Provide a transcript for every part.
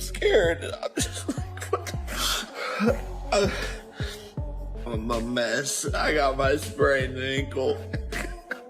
scared. I'm just like, what the I'm a mess. I got my sprained ankle.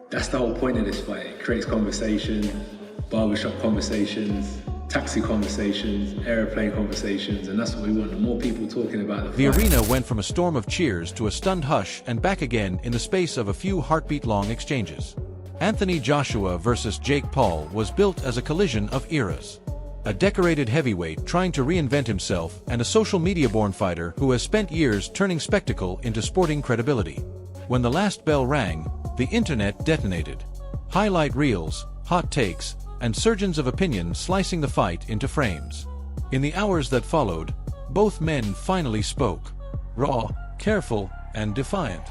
That's the whole point of this fight. It creates conversation, barbershop conversations, taxi conversations, airplane conversations, and that's what we want. The more people talking about the arena went from a storm of cheers to a stunned hush and back again in the space of a few heartbeat-long exchanges. Anthony Joshua versus Jake Paul was built as a collision of eras. A decorated heavyweight trying to reinvent himself and a social media-born fighter who has spent years turning spectacle into sporting credibility. When the last bell rang, the internet detonated. Highlight reels, hot takes, and surgeons of opinion slicing the fight into frames. In the hours that followed, both men finally spoke. Raw, careful, and defiant.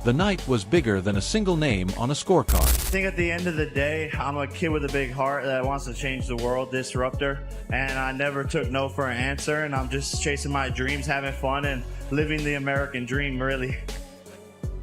The night was bigger than a single name on a scorecard. I think at the end of the day, I'm a kid with a big heart that wants to change the world, disruptor, and I never took no for an answer, and I'm just chasing my dreams, having fun, and living the American dream, really.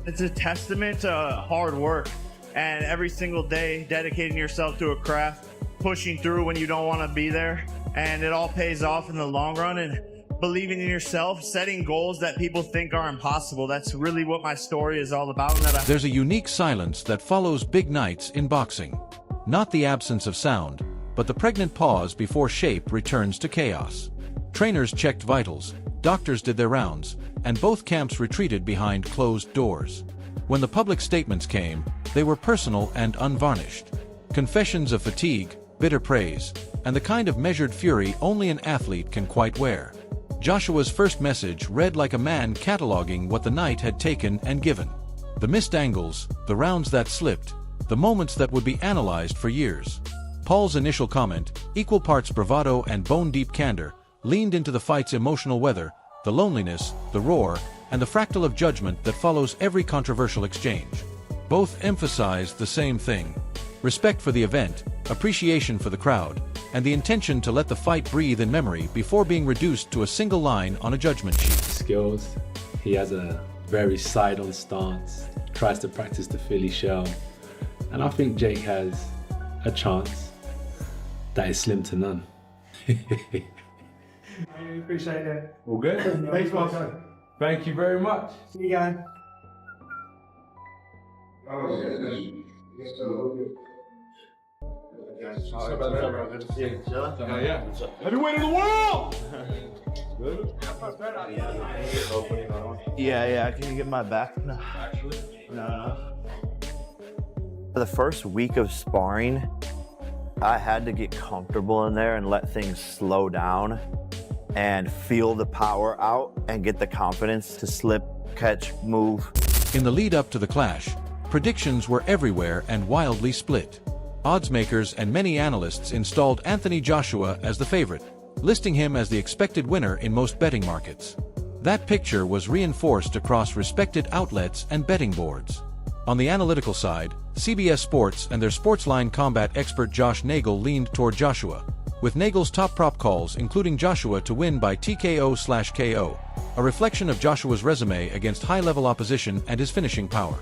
It's a testament to hard work, and every single day dedicating yourself to a craft, pushing through when you don't want to be there, and it all pays off in the long run, and believing in yourself, setting goals that people think are impossible. That's really what my story is all about. There's a unique silence that follows big nights in boxing. Not the absence of sound, but the pregnant pause before shape returns to chaos. Trainers checked vitals, doctors did their rounds, and both camps retreated behind closed doors. When the public statements came, they were personal and unvarnished. Confessions of fatigue, bitter praise, and the kind of measured fury only an athlete can quite wear. Joshua's first message read like a man cataloging what the night had taken and given. The missed angles, the rounds that slipped, the moments that would be analyzed for years. Paul's initial comment, equal parts bravado and bone-deep candor, leaned into the fight's emotional weather, the loneliness, the roar, and the fractal of judgment that follows every controversial exchange. Both emphasized the same thing: respect for the event, appreciation for the crowd, and the intention to let the fight breathe in memory before being reduced to a single line on a judgment sheet. skills. He has a very side-on stance, tries to practice the Philly shell, and I think Jake has a chance that is slim to none. I appreciate it. All good? Baseball time. Thank you very much. See you guys. Yeah. Heavyweight of the world! Yeah, can you get my back? No. No. For the first week of sparring, I had to get comfortable in there and let things slow down and feel the power out and get the confidence to slip, catch, move. In the lead up to the clash, predictions were everywhere and wildly split. Oddsmakers and many analysts installed Anthony Joshua as the favorite, listing him as the expected winner in most betting markets. That picture was reinforced across respected outlets and betting boards. On the analytical side, CBS Sports and their Sportsline combat expert Josh Nagel leaned toward Joshua, with Nagel's top prop calls including Joshua to win by TKO/KO, a reflection of Joshua's resume against high-level opposition and his finishing power.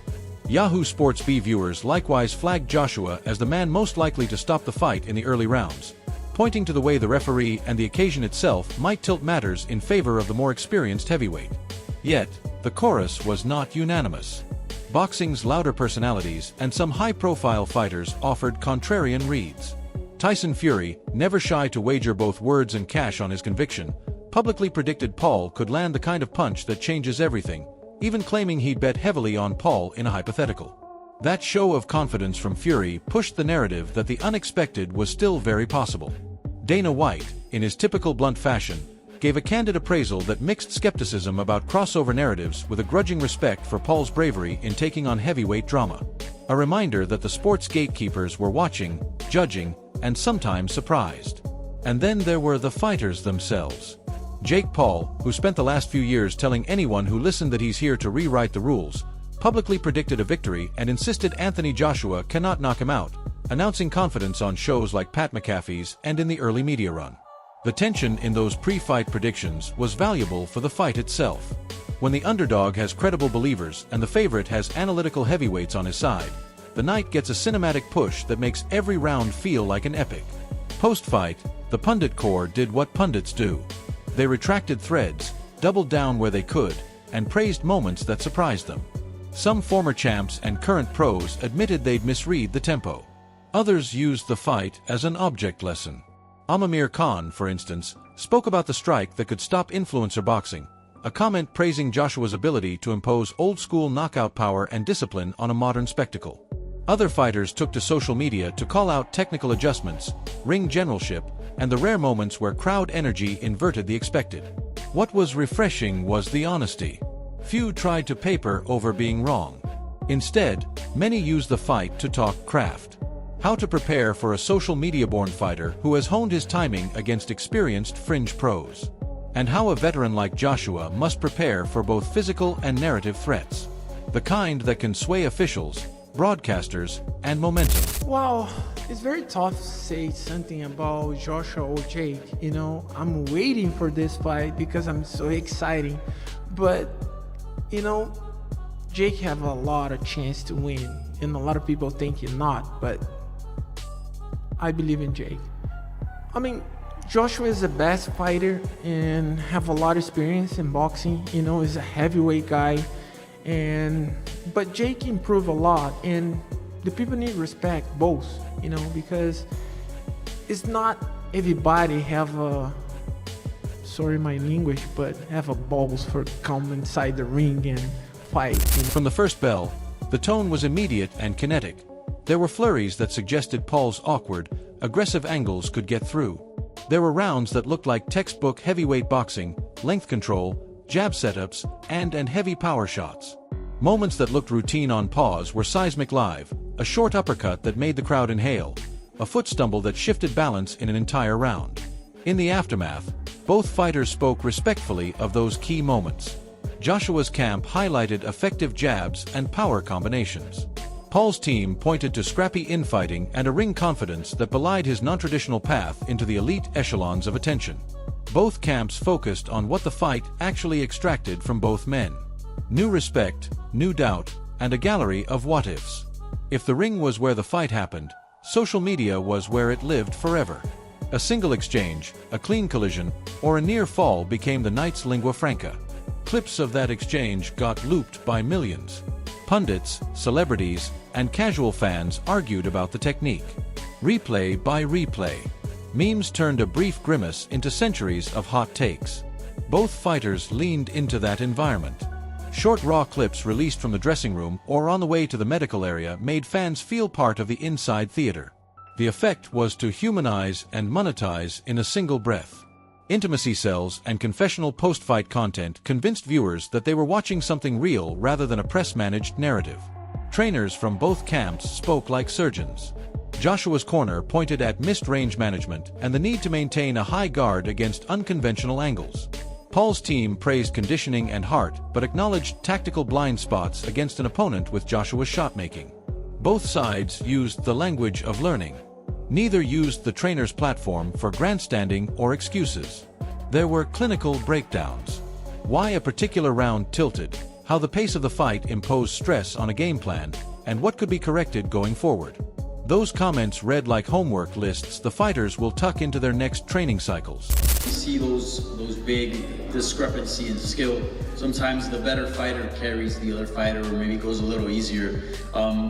Yahoo Sports B viewers likewise flagged Joshua as the man most likely to stop the fight in the early rounds, pointing to the way the referee and the occasion itself might tilt matters in favor of the more experienced heavyweight. Yet, the chorus was not unanimous. Boxing's louder personalities and some high-profile fighters offered contrarian reads. Tyson Fury, never shy to wager both words and cash on his conviction, publicly predicted Paul could land the kind of punch that changes everything, even claiming he'd bet heavily on Paul in a hypothetical. That show of confidence from Fury pushed the narrative that the unexpected was still very possible. Dana White, in his typical blunt fashion, gave a candid appraisal that mixed skepticism about crossover narratives with a grudging respect for Paul's bravery in taking on heavyweight drama. A reminder that the sport's gatekeepers were watching, judging, and sometimes surprised. And then there were the fighters themselves. Jake Paul, who spent the last few years telling anyone who listened that he's here to rewrite the rules, publicly predicted a victory and insisted Anthony Joshua cannot knock him out, announcing confidence on shows like Pat McAfee's and in the early media run. The tension in those pre-fight predictions was valuable for the fight itself. When the underdog has credible believers and the favorite has analytical heavyweights on his side, the night gets a cinematic push that makes every round feel like an epic. Post-fight, the pundit corps did what pundits do. They retracted threads, doubled down where they could, and praised moments that surprised them. Some former champs and current pros admitted they'd misread the tempo. Others used the fight as an object lesson. Amir Khan, for instance, spoke about the strike that could stop influencer boxing, a comment praising Joshua's ability to impose old-school knockout power and discipline on a modern spectacle. Other fighters took to social media to call out technical adjustments, ring generalship, and the rare moments where crowd energy inverted the expected. What was refreshing was the honesty. Few tried to paper over being wrong. Instead, many used the fight to talk craft. How to prepare for a social media-born fighter who has honed his timing against experienced fringe pros. And how a veteran like Joshua must prepare for both physical and narrative threats. The kind that can sway officials, broadcasters, and momentum. Wow, it's very tough to say something about Joshua or Jake. You know, I'm waiting for this fight because I'm so excited. But, you know, Jake have a lot of chance to win. And a lot of people think he's not, but I believe in Jake. I mean, Joshua is the best fighter and have a lot of experience in boxing. You know, he's a heavyweight guy. But Jake improved a lot, and the people need respect both, you know, because it's not everybody have a, sorry my English, but have a balls for come inside the ring and fight. You know? From the first bell, the tone was immediate and kinetic. There were flurries that suggested Paul's awkward, aggressive angles could get through. There were rounds that looked like textbook heavyweight boxing, length control, jab setups, and heavy power shots. Moments that looked routine on pause were seismic live, a short uppercut that made the crowd inhale, a foot stumble that shifted balance in an entire round. In the aftermath, both fighters spoke respectfully of those key moments. Joshua's camp highlighted effective jabs and power combinations. Paul's team pointed to scrappy infighting and a ring confidence that belied his non-traditional path into the elite echelons of attention. Both camps focused on what the fight actually extracted from both men. New respect, new doubt, and a gallery of what-ifs. If the ring was where the fight happened, social media was where it lived forever. A single exchange, a clean collision, or a near fall became the night's lingua franca. Clips of that exchange got looped by millions. Pundits, celebrities, and casual fans argued about the technique. Replay by replay. Memes turned a brief grimace into centuries of hot takes. Both fighters leaned into that environment. Short raw clips released from the dressing room or on the way to the medical area made fans feel part of the inside theater. The effect was to humanize and monetize in a single breath. Intimacy cells and confessional post-fight content convinced viewers that they were watching something real rather than a press-managed narrative. Trainers from both camps spoke like surgeons. Joshua's corner pointed at missed range management and the need to maintain a high guard against unconventional angles. Paul's team praised conditioning and heart but acknowledged tactical blind spots against an opponent with Joshua's shot-making. Both sides used the language of learning. Neither used the trainer's platform for grandstanding or excuses. There were clinical breakdowns. Why a particular round tilted, how the pace of the fight imposed stress on a game plan, and what could be corrected going forward. Those comments read like homework lists the fighters will tuck into their next training cycles. You see those big discrepancy in skill. Sometimes the better fighter carries the other fighter, or maybe goes a little easier.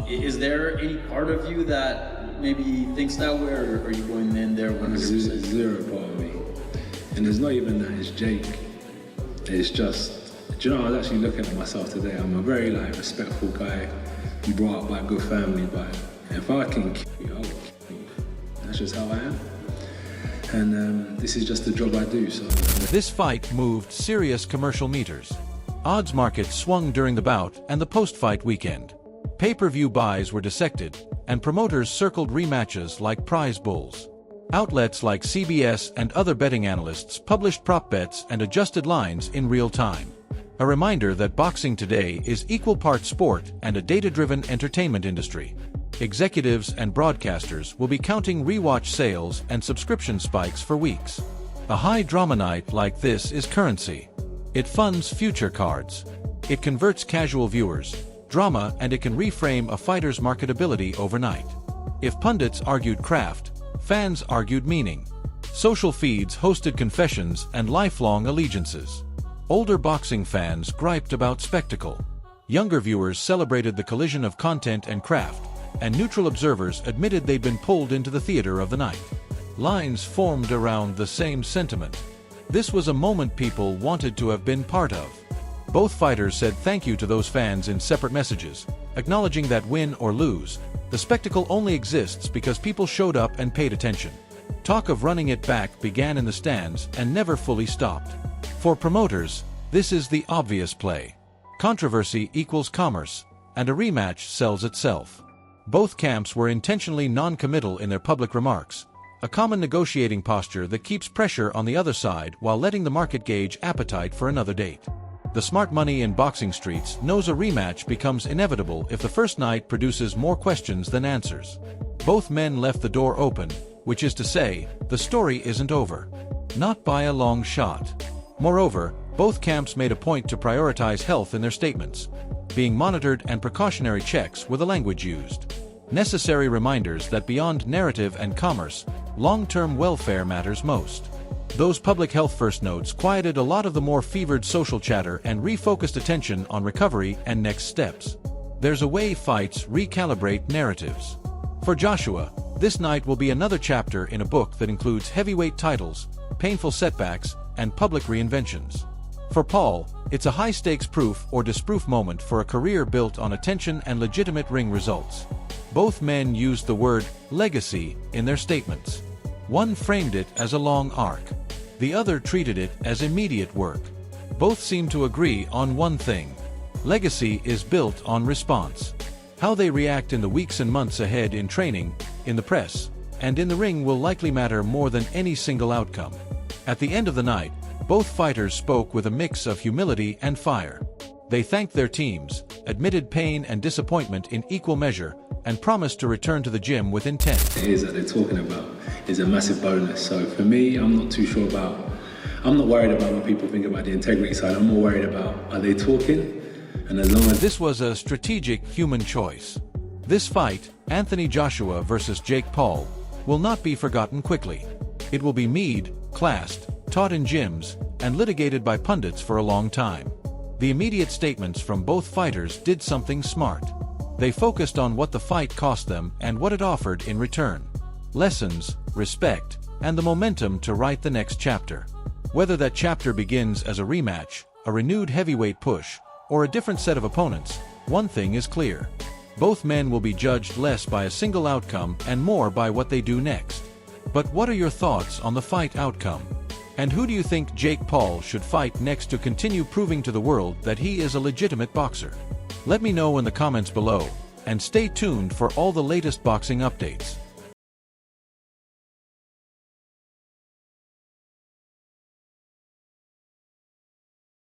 Is there any part of you that maybe thinks that way, or are you going in there 100%? Zero part of me. And it's not even that it's Jake. It's just, do you know, I was actually looking at myself today. I'm a very respectful guy. I'm brought up by a good family, but if I can kill you, I'll kill you. That's just how I am. And this is just the job I do, so. This fight moved serious commercial meters. Odds markets swung during the bout and the post-fight weekend. Pay-per-view buys were dissected, and promoters circled rematches like prize bulls. Outlets like CBS and other betting analysts published prop bets and adjusted lines in real time. A reminder that boxing today is equal parts sport and a data-driven entertainment industry. Executives and broadcasters will be counting rewatch sales and subscription spikes for weeks. A high drama night like this is currency. It funds future cards. It converts casual viewers, drama, and it can reframe a fighter's marketability overnight. If pundits argued craft, Fans argued meaning. Social feeds hosted confessions and lifelong allegiances. Older boxing fans griped about spectacle. Younger viewers celebrated the collision of content and craft, and neutral observers admitted they'd been pulled into the theater of the night. Lines formed around the same sentiment. This was a moment people wanted to have been part of. Both fighters said thank you to those fans in separate messages, acknowledging that win or lose, the spectacle only exists because people showed up and paid attention. Talk of running it back began in the stands and never fully stopped. For promoters, this is the obvious play. Controversy equals commerce, and a rematch sells itself. Both camps were intentionally non-committal in their public remarks, a common negotiating posture that keeps pressure on the other side while letting the market gauge appetite for another date. The smart money in boxing streets knows a rematch becomes inevitable if the first night produces more questions than answers. Both men left the door open, which is to say, the story isn't over. Not by a long shot. Moreover, both camps made a point to prioritize health in their statements, being monitored and precautionary checks were the language used. Necessary reminders that beyond narrative and commerce, long-term welfare matters most. Those public health first notes quieted a lot of the more fevered social chatter and refocused attention on recovery and next steps. There's a way fights recalibrate narratives. For Joshua, this night will be another chapter in a book that includes heavyweight titles, painful setbacks, and public reinventions. For Paul, it's a high-stakes proof or disproof moment for a career built on attention and legitimate ring results. Both men used the word legacy in their statements. One framed it as a long arc. The other treated it as immediate work. Both seem to agree on one thing. Legacy is built on response. How they react in the weeks and months ahead in training, in the press, and in the ring will likely matter more than any single outcome. At the end of the night, both fighters spoke with a mix of humility and fire. They thanked their teams, admitted pain and disappointment in equal measure, and promised to return to the gym with intent. It is that they're talking about is a massive bonus. So for me, I'm not worried about what people think about the integrity side. I'm more worried about, are they talking? And as long as this was a strategic human choice. This fight, Anthony Joshua versus Jake Paul, will not be forgotten quickly. It will be classed, taught in gyms, and litigated by pundits for a long time. The immediate statements from both fighters did something smart. They focused on what the fight cost them and what it offered in return. Lessons, respect, and the momentum to write the next chapter. Whether that chapter begins as a rematch, a renewed heavyweight push, or a different set of opponents, one thing is clear. Both men will be judged less by a single outcome and more by what they do next. But what are your thoughts on the fight outcome? And who do you think Jake Paul should fight next to continue proving to the world that he is a legitimate boxer? Let me know in the comments below, and stay tuned for all the latest boxing updates.